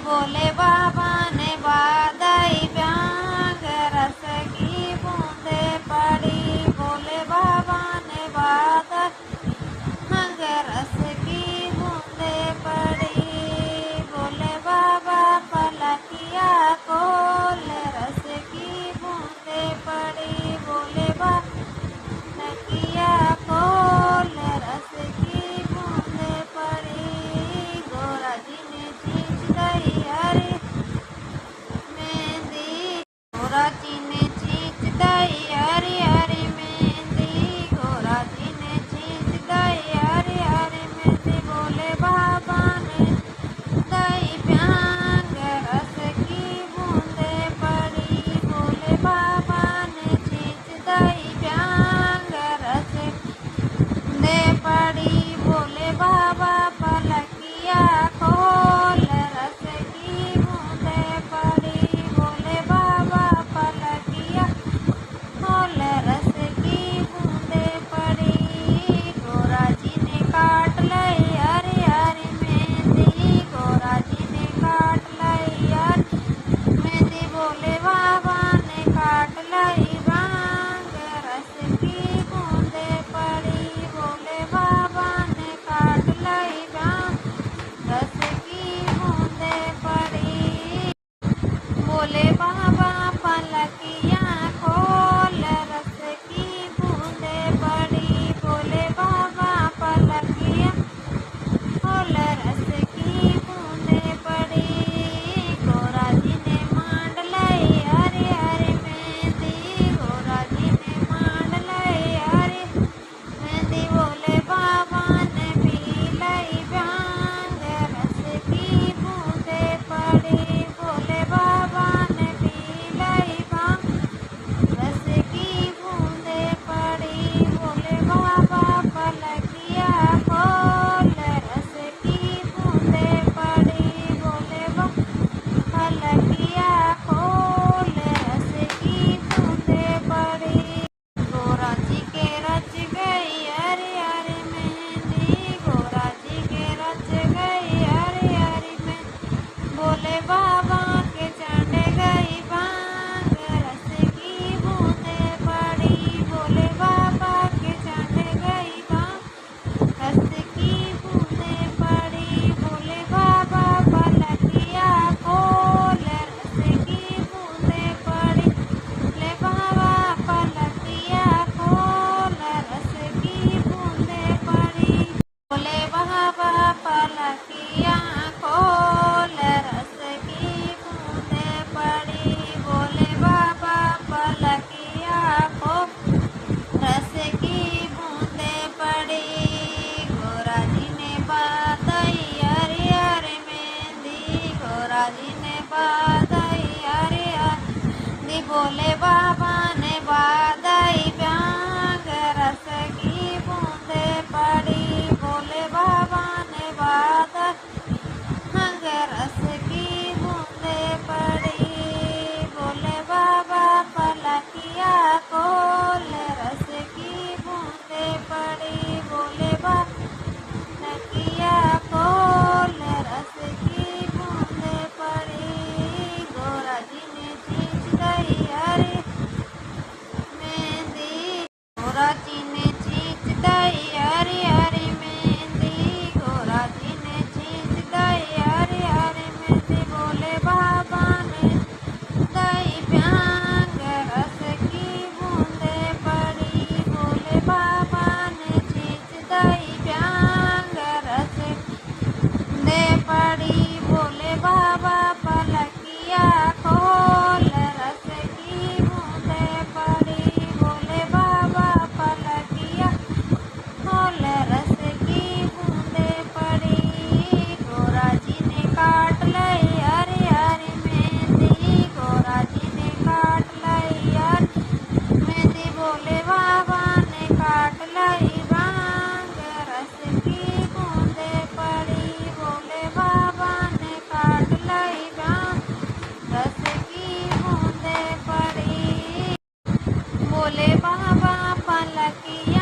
बोले बाबा ने बादाई व्यांग रस की बूंदे पड़ी। बोले बाबा ने बादाई व्यांग रस की बूंदे पड़ी। बोले बाबा पलकिया खोल रस की बूंदे पड़ी। बोले बाबा पलकिया खोल रस की बूंदे पड़ी। गोरा जी ने खींच गई हरी मेहंदी। गोरा जी ने खींच गई हरी हरी मेहंदी। गोरा जी ने खींच गई हरी हरी मेहंदी। बोले बाबा ने दई व्यांग रस की बूंदे पड़ी। बोले बाबा ने खींच दई व्यांग रस बूंदे पड़ी। बोले बाबा पलकिया खोल रस की बूंदे पड़ी। बोले बाबा पलकिया खोल रस की बूंदे पड़ी। गोरा जी ने काट लई हरी हरी मेहंदी। गोरा जी ने काट लई हरी मेहंदी। बोले बाबा ने काट लई व्यांग रस की बूंदे पड़ी। बोले बाबा ने काट लई व्यांग रस की बूंदे पड़ी। बोले बाबा पलकिया खोल रस की बूंदे पड़ी। बोले बाबा पलकिया खोल रस की बूंदे पड़ी। गोरा जी ने मांड लई हरी हरी मेहंदी। गोरा जी ने मांड लई हरी मेहंदी। बोले बाबा ने पी लई व्यांग रस की बूंदे पड़ी। बोले बाबा ने पी लई व्यांग रस की बूंदे पड़ी। बोले बाबा पलकिया खोल रस की बूंदे पड़ी। बोले बाबा पलकिया खोल रस की बूंदे पड़ी। गोरा जी के रच गई हरी हरी मेहंदी। गोरा जी के रच गई हरी हरी मेहंदी। बोले बाबा के चढ़ गई भांग रस की बूंदे पड़ी। बोले बाबा के चढ़ गई भांग रस की बूंदे पड़ी। बोले बाबा पलकिया खोल रस की बूंदे पड़ी। बोले बाबा पलकिया खोल रस की बूंदे पड़ी। बोले बाबा पलकिया खोल रस की बूंदे पड़ी। बोले बाबा पलकिया खोल रस की बूंदे पड़ी। गोरा जी ने बादाई हरी हरी मेहंदी। गोरा जी ने बादाई हरी हरी मेहंदी। बोले बाबा ने बादाई व्यांग रस की बूंदे पड़ी। बोले बाबा ने बादाई व्यांग रस की बूंदे पड़ी। बोले बाबा पलकिया खोल रस की बूंदे पड़ी। बोले बाबा पलकिया खोल रस की बूंदे पड़ी। गोरा जी ने खींच गई हरी मेहंदी। गोरा जी ने खींच गई हरी हरी मेहंदी। गोरा जी ने खींच गई हरी हरी मेहंदी। बोले बाबा ने दई व्यांग रस की बूंदे पड़ी। बोले बाबा ने खींच दई व्यांग रस बूंदे पड़ी। बोले बाबा पलकिया खोल रस की बूंदे पड़ी। बोले बाबा पलकिया खोल रस की बूंदे पड़ी। गोरा जी ने काट लई हरी हरी मेहंदी। गोरा जी ने काट लई हरी मेहंदी। बोले बाबा ने काट लई व्यांग रस की बूंदे पड़ी। बोले बाबा ने काट लई व्यांग रस की बूंदे पड़ी। बोले बाबा पलकिया